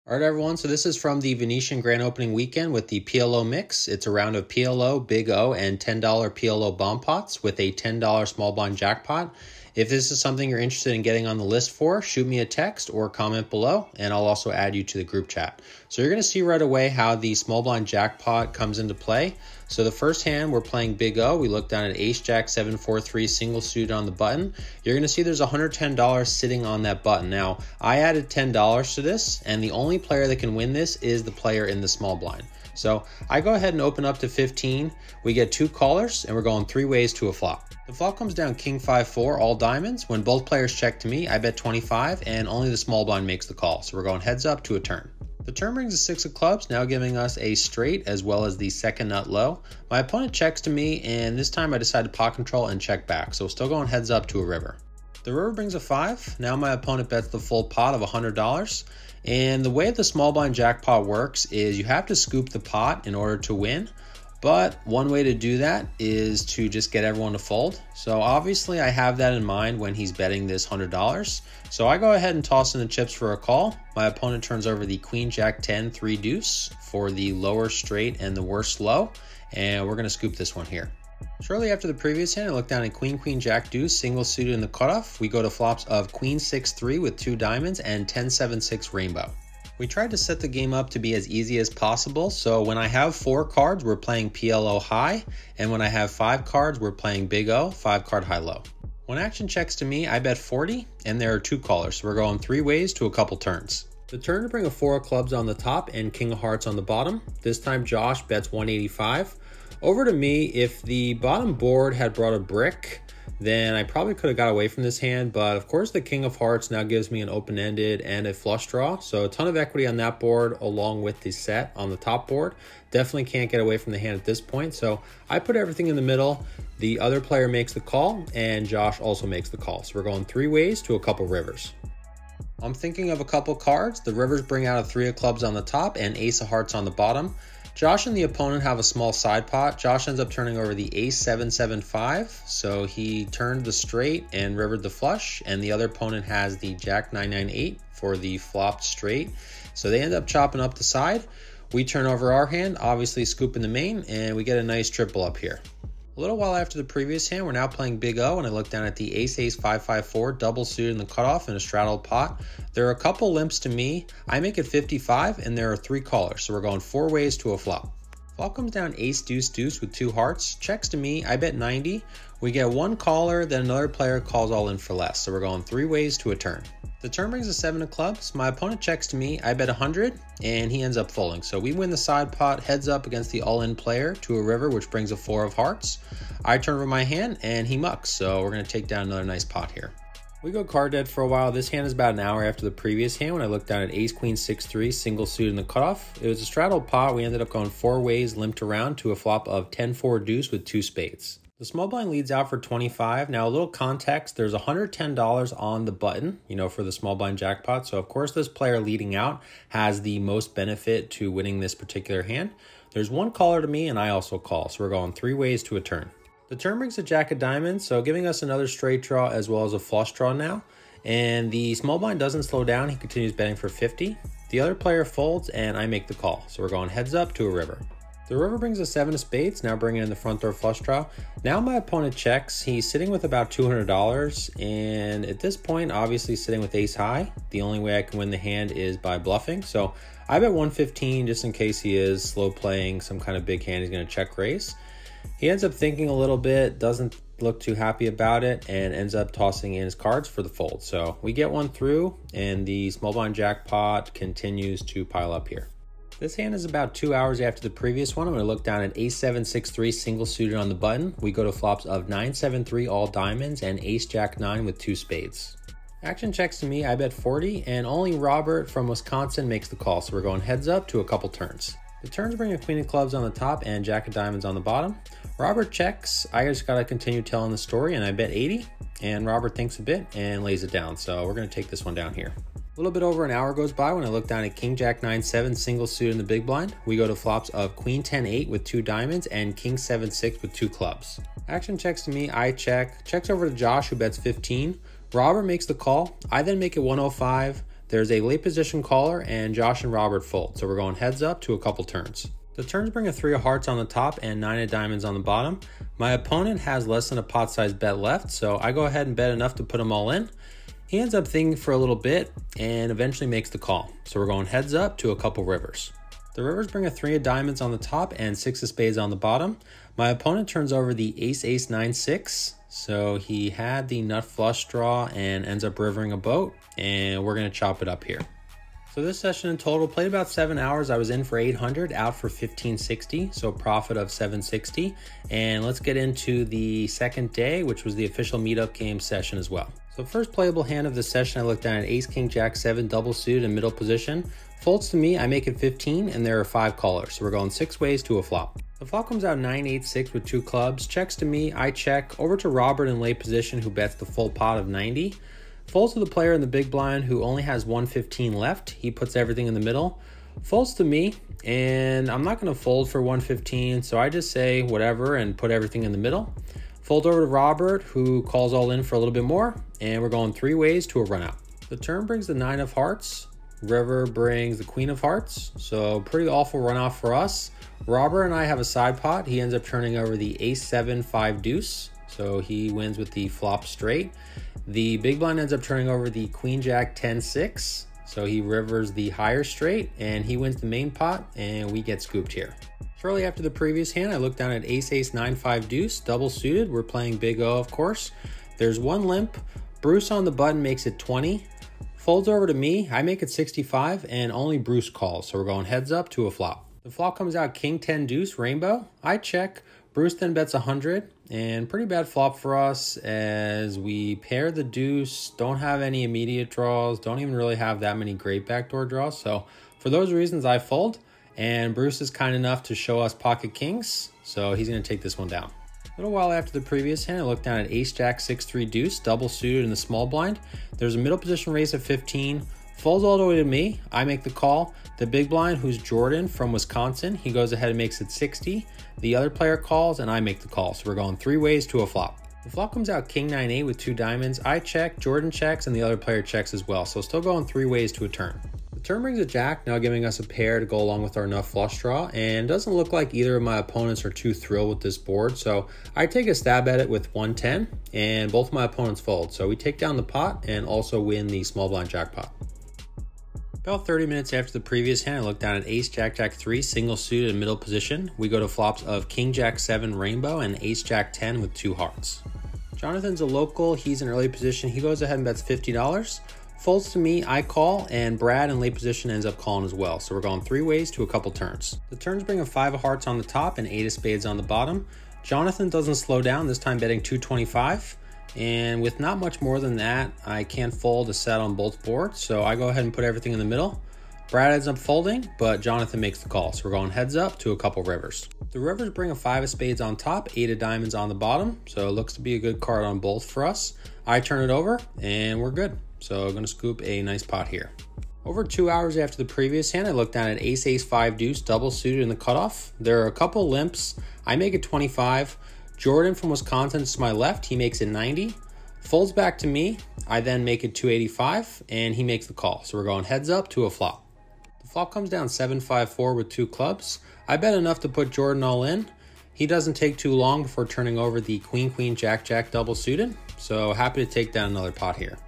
All right, everyone, so this is from the Venetian grand opening weekend with the PLO mix. It's a round of PLO, Big O, and $10 PLO bomb pots with a $10 small blind jackpot. If this is something you're interested in getting on the list for, shoot me a text or comment below, and I'll also add you to the group chat. So you're going to see right away how the small blind jackpot comes into play. So the first hand, we're playing Big O. We look down at Ace Jack 743 single suited on the button. You're going to see there's $110 sitting on that button. Now, I added $10 to this, and the only player that can win this is the player in the small blind. So I go ahead and open up to 15. We get 2 callers, and we're going 3 ways to a flop. The flop comes down King 5-4, all diamonds. When both players check to me, I bet 25, and only the small blind makes the call. So we're going heads up to a turn. The turn brings a 6 of clubs, now giving us a straight as well as the second nut low. My opponent checks to me, and this time I decide to pot control and check back. So still going heads up to a river. The river brings a 5. Now my opponent bets the full pot of $100. And the way the small blind jackpot works is you have to scoop the pot in order to win. But one way to do that is to just get everyone to fold. So obviously I have that in mind when he's betting this $100. So I go ahead and toss in the chips for a call. My opponent turns over the Queen Jack 10 3 deuce for the lower straight and the worst low. And we're going to scoop this one here. Shortly after the previous hand, I look down at Queen Queen Jack deuce, single suited in the cutoff. We go to flops of Queen 6-3 with 2 diamonds and 10-7-6 rainbow. We tried to set the game up to be as easy as possible, so when I have 4 cards, we're playing PLO high, and when I have 5 cards, we're playing Big O, 5 card high low. When action checks to me, I bet 40, and there are 2 callers, so we're going 3 ways to a couple turns. The turn to bring a 4 of clubs on the top and King of hearts on the bottom. This time Josh bets 185. Over to me, if the bottom board had brought a brick, then I probably could have got away from this hand, but of course the King of Hearts now gives me an open-ended and a flush draw, so a ton of equity on that board along with the set on the top board. Definitely can't get away from the hand at this point, so I put everything in the middle. The other player makes the call, and Josh also makes the call, so we're going 3 ways to a couple rivers. I'm thinking of a couple cards. The rivers bring out a 3 of clubs on the top and ace of hearts on the bottom. Josh and the opponent have a small side pot. Josh ends up turning over the ace 7-7-5, so he turned the straight and rivered the flush, and the other opponent has the jack 9-9-8 for the flopped straight. So they end up chopping up the side. We turn over our hand, obviously scooping the main, and we get a nice triple up here. A little while after the previous hand, we're now playing Big O, and I look down at the ace-ace 5-5-4, double suited in the cutoff and a straddled pot. There are a couple limps to me. I make it 55, and there are 3 callers, so we're going 4 ways to a flop. Flop comes down ace-deuce-deuce with 2 hearts. Checks to me, I bet 90. We get 1 caller, then another player calls all in for less, so we're going 3 ways to a turn. The turn brings a 7 of clubs. My opponent checks to me, I bet 100, and he ends up folding. So we win the side pot heads up against the all-in player to a river, which brings a 4 of hearts. I turn over my hand, and he mucks, so we're going to take down another nice pot here. We go card dead for a while. This hand is about an hour after the previous hand when I looked down at ace queen 6-3, single suited in the cutoff. It was a straddled pot. We ended up going 4 ways, limped around to a flop of 10-4 deuce with 2 spades. The small blind leads out for 25. Now a little context, there's $110 on the button, for the small blind jackpot. So of course this player leading out has the most benefit to winning this particular hand. There's 1 caller to me and I also call. So we're going 3 ways to a turn. The turn brings a jack of diamonds, so giving us another straight draw as well as a flush draw now. And the small blind doesn't slow down. He continues betting for 50. The other player folds and I make the call. So we're going heads up to a river. The river brings a 7 of spades, now bringing in the front door flush draw. Now my opponent checks. He's sitting with about $200, and at this point, obviously sitting with ace high. The only way I can win the hand is by bluffing. So I bet 115 just in case he is slow playing some kind of big hand. He's going to check raise. He ends up thinking a little bit, doesn't look too happy about it, and ends up tossing in his cards for the fold. So we get one through, and the small blind jackpot continues to pile up here. This hand is about 2 hours after the previous one. I'm going to look down at ace 7-6-3 single suited on the button. We go to flops of 9-7-3 all diamonds and ace jack 9 with 2 spades. Action checks to me, I bet 40, and only Robert from Wisconsin makes the call, so we're going heads up to a couple turns. The turns bring a queen of clubs on the top and jack of diamonds on the bottom. Robert checks. I just got to continue telling the story, and I bet 80, and Robert thinks a bit and lays it down, so we're going to take this one down here. A little bit over an hour goes by when I look down at King Jack 9-7 single suited in the big blind. We go to flops of Queen 10-8 with 2 diamonds and King 7-6 with 2 clubs. Action checks to me, I check. Checks over to Josh who bets 15. Robert makes the call. I then make it 105. There's a late position caller, and Josh and Robert fold. So we're going heads up to a couple turns. The turns bring a 3 of hearts on the top and 9 of diamonds on the bottom. My opponent has less than a pot size bet left, so I go ahead and bet enough to put him all in. He ends up thinking for a little bit and eventually makes the call. So we're going heads up to a couple rivers. The rivers bring a 3 of diamonds on the top and 6 of spades on the bottom. My opponent turns over the ace, ace, 9, 6. So he had the nut flush draw and ends up rivering a boat, and we're going to chop it up here. So this session in total played about 7 hours. I was in for 800, out for 1560, so profit of 760. And let's get into the second day, which was the official meetup game session as well. So first playable hand of the session, I looked down at ace, king, jack, 7, double suited in middle position. Folds to me, I make it 15, and there are 5 callers. So we're going 6 ways to a flop. The flop comes out 9, 8, 6 with 2 clubs. Checks to me, I check. Over to Robert in late position, who bets the full pot of 90. Folds to the player in the big blind who only has 115 left. He puts everything in the middle. Folds to me, and I'm not going to fold for 115, so I just say whatever and put everything in the middle. Fold over to Robert, who calls all in for a little bit more, and we're going 3 ways to a run out. The turn brings the 9 of hearts. River brings the queen of hearts, so pretty awful run out for us. Robert and I have a side pot. He ends up turning over the ace, 7, 5 deuce, so he wins with the flop straight. The big blind ends up turning over the queen, jack, 10, 6. So he rivers the higher straight and he wins the main pot, and we get scooped here. Shortly after the previous hand, I look down at ace, ace, 9, 5 deuce, double suited. We're playing big O, of course. There's one limp. Bruce on the button makes it 20. Folds over to me. I make it 65, and only Bruce calls. So we're going heads up to a flop. The flop comes out king, 10, deuce, rainbow. I check. Bruce then bets 100, and pretty bad flop for us as we pair the deuce, don't have any immediate draws, don't even really have that many great backdoor draws. So for those reasons, I fold, and Bruce is kind enough to show us pocket kings, so he's going to take this one down. A little while after the previous hand, I look down at ace, jack, 6, 3 deuce, double suited in the small blind. There's a middle position raise of 15. Folds all the way to me. I make the call. The big blind, who's Jordan from Wisconsin, he goes ahead and makes it 60. The other player calls, and I make the call. So we're going 3 ways to a flop. The flop comes out king, 9, 8 with 2 diamonds. I check, Jordan checks, and the other player checks as well. So still going 3 ways to a turn. The turn brings a jack, now giving us a pair to go along with our nut flush draw. And doesn't look like either of my opponents are too thrilled with this board. So I take a stab at it with 110, and both of my opponents fold. So we take down the pot and also win the small blind jackpot. About 30 minutes after the previous hand, I look down at ace, jack, jack, 3, single suited in middle position. We go to flops of king, jack, 7, rainbow, and ace, jack, 10 with 2 hearts. Jonathan's a local. He's in early position. He goes ahead and bets $50. Folds to me, I call, and Brad in late position ends up calling as well. So we're going 3 ways to a couple turns. The turns bring a 5 of hearts on the top and 8 of spades on the bottom. Jonathan doesn't slow down, this time betting 225. And with not much more than that, I can't fold a set on both boards, so I go ahead and put everything in the middle. Brad ends up folding, but Jonathan makes the call, so we're going heads up to a couple rivers. The rivers bring a 5 of spades on top, 8 of diamonds on the bottom, so it looks to be a good card on both for us. I turn it over, and we're good. So I'm going to scoop a nice pot here. Over 2 hours after the previous hand, I look down at ace, ace, 5 deuce, double suited in the cutoff. There are a couple limps. I make it 25. Jordan from Wisconsin to my left, he makes it 90. Folds back to me. I then make it 285, and he makes the call. So we're going heads up to a flop. The flop comes down 7-5-4 with 2 clubs. I bet enough to put Jordan all in. He doesn't take too long before turning over the queen, queen, jack, jack double suited. So happy to take down another pot here.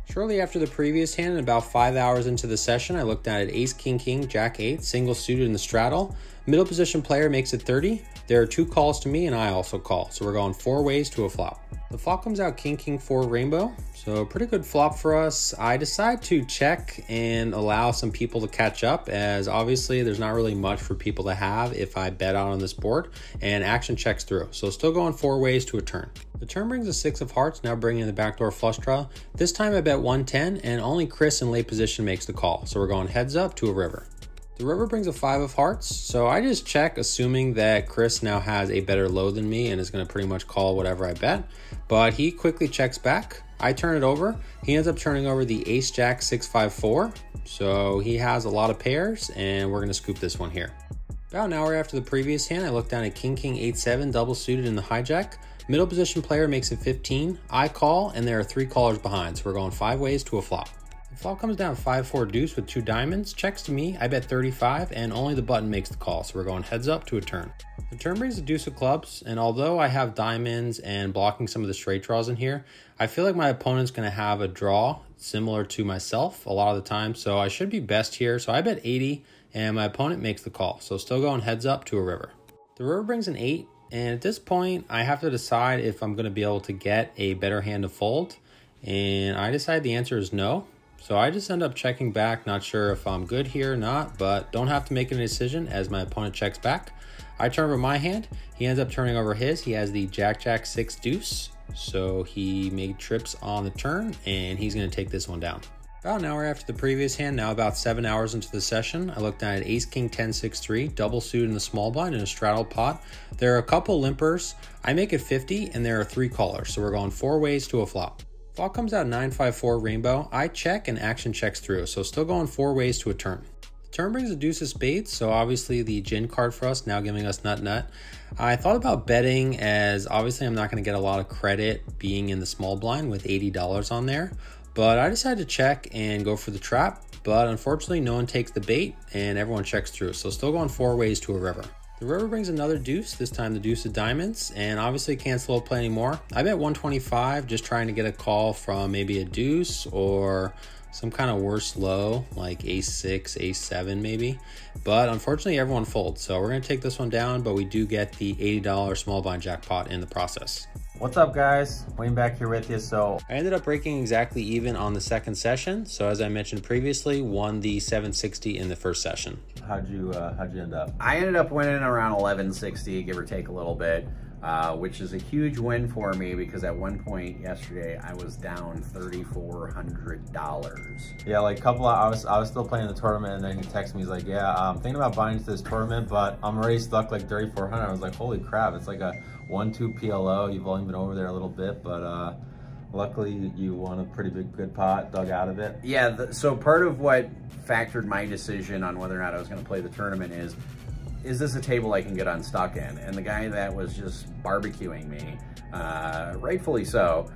Shortly after the previous hand, and about 5 hours into the session, I look down at ace, king, king, jack, 8, single suited in the straddle. Middle position player makes it 30. There are 2 calls to me, and I also call. So we're going 4 ways to a flop. The flop comes out king, king, 4, rainbow. So pretty good flop for us. I decide to check and allow some people to catch up, as obviously there's not really much for people to have if I bet out on this board, and action checks through. So still going 4 ways to a turn. The turn brings a 6 of hearts, now bringing in the backdoor flush draw. This time I bet 110, and only Chris in late position makes the call. So we're going heads up to a river. The river brings a 5 of hearts, so I just check, assuming that Chris now has a better load than me and is going to pretty much call whatever I bet. But he quickly checks back. I turn it over. He ends up turning over the ace, jack, 6-5-4. So he has a lot of pairs, and we're going to scoop this one here. About an hour after the previous hand, I look down at king, king, 8-7, double suited in the hijack. Middle position player makes it 15. I call, and there are 3 callers behind, so we're going 5 ways to a flop. The flop comes down 5-4 deuce with 2 diamonds, checks to me, I bet 35, and only the button makes the call, so we're going heads up to a turn. The turn brings a deuce of clubs, and although I have diamonds and blocking some of the straight draws in here, I feel like my opponent's going to have a draw similar to myself a lot of the time, so I should be best here. So I bet 80, and my opponent makes the call, so still going heads up to a river. The river brings an 8, and at this point, I have to decide if I'm going to be able to get a better hand to fold, and I decide the answer is no. So I just end up checking back, not sure if I'm good here or not, but don't have to make a decision as my opponent checks back. I turn over my hand, he ends up turning over his. He has the Jack 6 deuce, so he made trips on the turn, and he's going to take this one down. About an hour after the previous hand, now about 7 hours into the session, I look down at Ace King 10 6 3, double suited in the small blind in a straddle pot. There are a couple limpers. I make it 50, and there are 3 callers, so we're going 4 ways to a flop. Flop comes out 9-5-4 rainbow. I check and action checks through, so still going 4 ways to a turn. The turn brings a deuce of spades, so obviously the gin card for us, now giving us nut. I thought about betting, as obviously I'm not going to get a lot of credit being in the small blind with $80 on there, but I decided to check and go for the trap, but unfortunately no one takes the bait and everyone checks through, so still going 4 ways to a river. The river brings another deuce, this time the deuce of diamonds, and obviously can't slow play anymore. I bet 125, just trying to get a call from maybe a deuce or some kind of worse low, like ace 6, ace 7 maybe. But unfortunately everyone folds, so we're going to take this one down, but we do get the $80 small blind jackpot in the process. What's up, guys? Wayne back here with you. So I ended up breaking exactly even on the second session. So as I mentioned previously, won the 760 in the first session. how'd you end up? I ended up winning around 1160, give or take a little bit, which is a huge win for me because at one point yesterday I was down $3,400. Yeah, like I was still playing the tournament, and then he texted me. He's like, "Yeah, I'm thinking about buying into this tournament, but I'm already stuck like 3,400." I was like, "Holy crap! It's like a 1-2 PLO. You've only been over there a little bit, but luckily you won a pretty good pot, dug out of it." Yeah, so part of what factored my decision on whether or not I was going to play the tournament is this a table I can get unstuck in? And the guy that was just barbecuing me, rightfully so,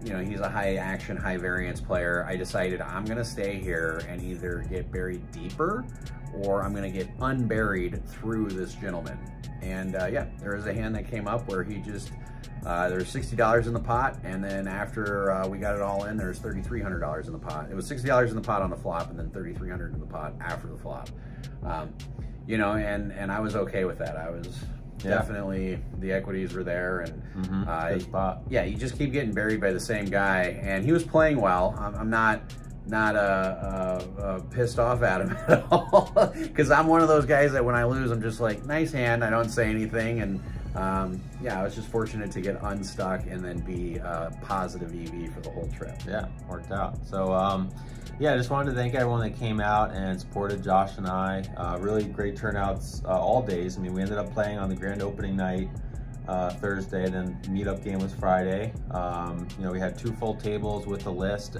you know, he's a high action, high variance player. I decided I'm going to stay here and either get buried deeper or I'm going to get unburied through this gentleman. And yeah, there was a hand that came up where he just, there's $60 in the pot, and then after we got it all in, there's $3,300 in the pot. It was $60 in the pot on the flop, and then $3,300 in the pot after the flop. You know, and I was okay with that. I was definitely, the equities were there, and good spot. yeah, you just keep getting buried by the same guy, and he was playing well. I'm not pissed off at him at all, because I'm one of those guys that when I lose, I'm just like, nice hand, I don't say anything. And yeah, I was just fortunate to get unstuck and then be positive EV for the whole trip. Yeah, worked out. So yeah, I just wanted to thank everyone that came out and supported Josh and I. Really great turnouts all days. I mean, we ended up playing on the grand opening night Thursday, and then meetup game was Friday. You know, we had 2 full tables with the list.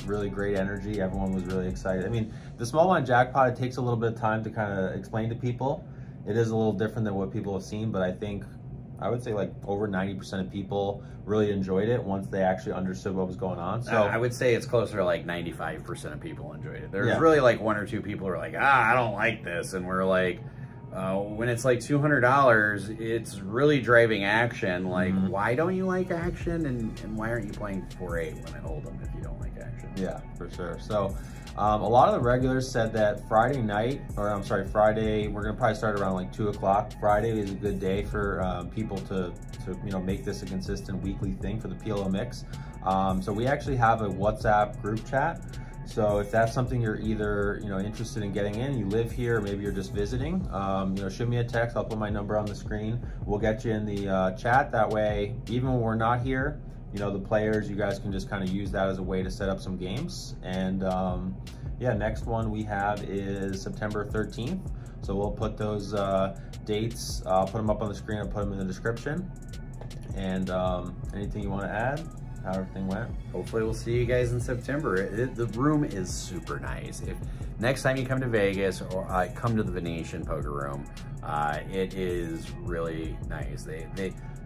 Really great energy. Everyone was really excited. I mean, the small blind jackpot, it takes a little bit of time to kind of explain to people. It is a little different than what people have seen, but I would say like over 90% of people really enjoyed it once they actually understood what was going on. So I would say it's closer to like 95% of people enjoyed it. There's really like 1 or 2 people who are like, I don't like this. And we're like, when it's like $200, it's really driving action. Like, why don't you like action? And why aren't you playing 4-8 when I hold them if you don't like action? Yeah, for sure. So a lot of the regulars said that Friday night, or I'm sorry, Friday, we're gonna probably start around like 2 o'clock. Friday is a good day for people to you know, make this a consistent weekly thing for the PLO mix. So we actually have a WhatsApp group chat. So if that's something you're either, you know, interested in getting in, you live here, or maybe you're just visiting, you know, shoot me a text. I'll put my number on the screen. We'll get you in the chat. That way, even when we're not here, you know, the players, you guys can just kind of use that as a way to set up some games. And yeah, next one we have is September 13th. So we'll put those dates, I'll put them up on the screen, I'll put them in the description. And anything you want to add? How everything went? Hopefully we'll see you guys in September. The room is super nice. If next time you come to Vegas, or come to the Venetian poker room, it is really nice.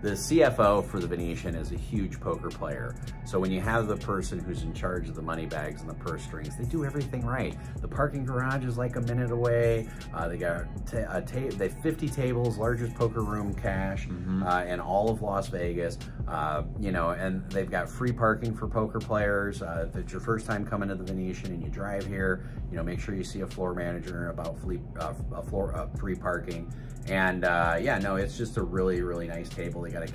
the CFO for the Venetian is a huge poker player. So when you have the person who's in charge of the money bags and the purse strings, they do everything right. The parking garage is like a minute away. They got they have 50 tables, largest poker room cash in all of Las Vegas. You know, and they've got free parking for poker players. If it's your first time coming to the Venetian and you drive here, you know, make sure you see a floor manager about free parking. And yeah, no, it's just a really, really nice table. They got a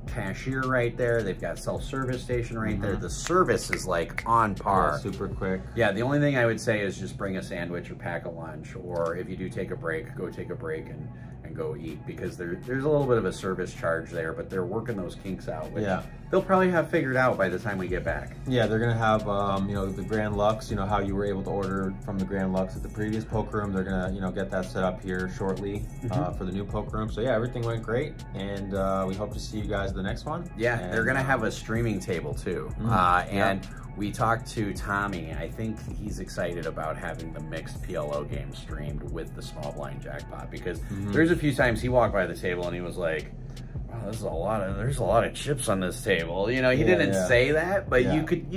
cashier right there. They've got self-service station right there. The service is like on par. Yeah, super quick. Yeah, the only thing I would say is just bring a sandwich or pack a lunch, or if you do take a break, go take a break and go eat, because there's a little bit of a service charge there, but they're working those kinks out, which they'll probably have figured out by the time we get back. Yeah, they're gonna have you know, the Grand Lux, you know, how you were able to order from the Grand Lux at the previous poker room. They're gonna, you know, get that set up here shortly for the new poker room. So yeah, everything went great, and we hope to see you guys at the next one. Yeah, and they're gonna have a streaming table too, and we talked to Tommy. I think he's excited about having the mixed PLO game streamed with the small blind jackpot, because there's a few times he walked by the table and he was like, wow, there's a lot of chips on this table. You know, he didn't say that, but you could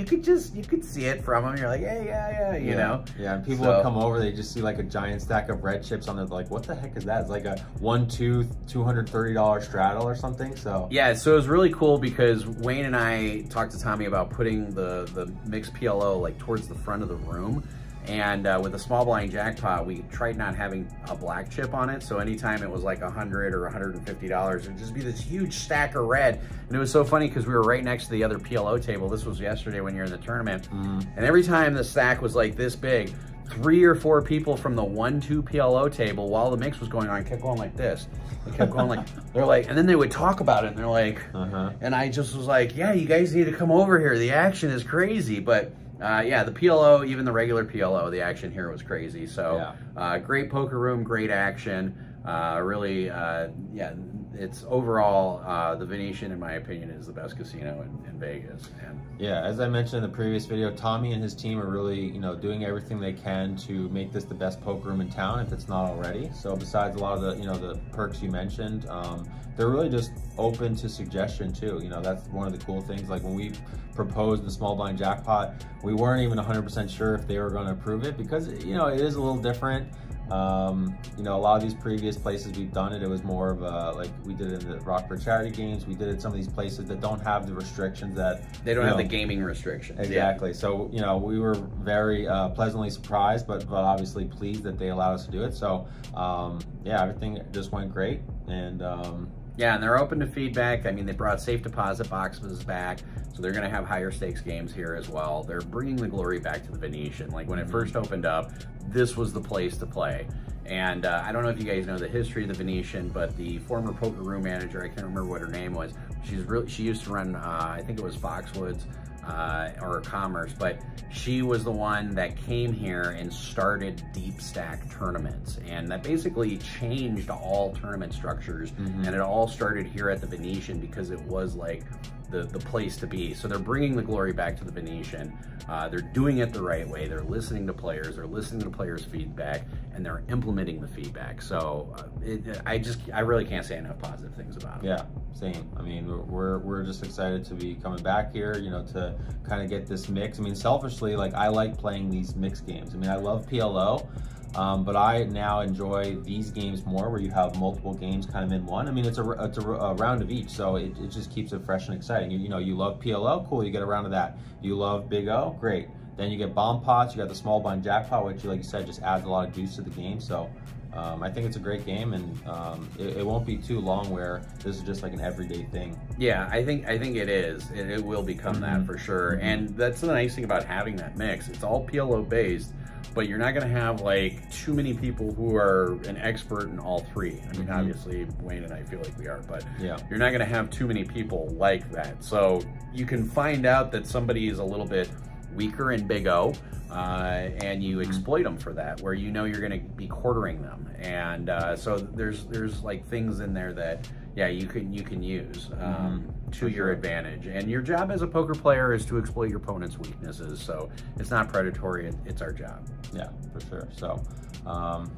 see it from him. You're like, yeah, you know. Yeah, and people would come over, they just see like a giant stack of red chips on it, like, what the heck is that? It's like a $230 straddle or something. So yeah, so it was really cool because Wayne and I talked to Tommy about putting the mixed PLO like towards the front of the room. And with the small blind jackpot, we tried not having a black chip on it. So anytime it was like $100 or $150, it'd just be this huge stack of red. And it was so funny because we were right next to the other PLO table. This was yesterday when you were in the tournament. And every time the stack was like this big, 3 or 4 people from the 1-2 PLO table, while the mix was going on, kept going like this. They kept going like, they're like, and then they would talk about it and they're like, and I just was like, yeah, you guys need to come over here. The action is crazy. But yeah, the PLO, even the regular PLO, the action here was crazy. So great poker room, great action. Really, yeah, it's overall, the Venetian, in my opinion, is the best casino in Vegas. And yeah, as I mentioned in the previous video, Tommy and his team are really, you know, doing everything they can to make this the best poker room in town, if it's not already. So besides a lot of the, you know, the perks you mentioned, they're really just open to suggestion too. You know, that's one of the cool things. Like when we proposed the small blind jackpot, we weren't even 100% sure if they were going to approve it, because, you know, it is a little different. You know, a lot of these previous places we've done it, it was more of a, like we did it in the Rockford charity games, we did it in some of these places that don't have the restrictions that they don't have the gaming restrictions. Exactly. So, you know, we were very pleasantly surprised, but obviously pleased that they allowed us to do it. So yeah, everything just went great. And yeah, and they're open to feedback. I mean, they brought safe deposit boxes back, so they're going to have higher stakes games here as well. They're bringing the glory back to the Venetian. Like when it first opened up, this was the place to play. And I don't know if you guys know the history of the Venetian, but the former poker room manager, I can't remember what her name was. She used to run, I think it was Foxwoods or Commerce, but she was the one that came here and started deep stack tournaments, and that basically changed all tournament structures. And it all started here at the Venetian because it was like the place to be. So they're bringing the glory back to the Venetian. They're doing it the right way. They're listening to players. They're listening to players' feedback, and they're implementing the feedback. So I really can't say enough positive things about it. Yeah, same. I mean, we're just excited to be coming back here, you know, to kind of get this mix. I mean, selfishly, like, I like playing these mixed games. I mean, I love PLO. But I now enjoy these games more, where you have multiple games kind of in one. I mean, it's a round of each, so it just keeps it fresh and exciting. You know, you love PLO, cool, you get a round of that. You love Big O, great. Then you get bomb pots, you got the small blind jackpot, which, like you said, just adds a lot of juice to the game. So I think it's a great game, and it won't be too long where this is just like an everyday thing. Yeah, I think it is. It will become that for sure. And that's the nice thing about having that mix. It's all PLO based, but you're not going to have like too many people who are an expert in all three. I mean, obviously Wayne and I feel like we are, but you're not going to have too many people like that. So you can find out that somebody is a little bit weaker in Big O, and you exploit them for that, where you know you're going to be quartering them. And so there's like things in there that, yeah, you can use. to your advantage. And your job as a poker player is to exploit your opponent's weaknesses. So it's not predatory, it's our job. Yeah, for sure. So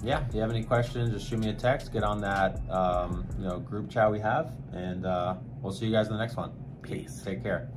yeah, if you have any questions, just shoot me a text, get on that you know, group chat we have, and we'll see you guys in the next one. Peace. Take care.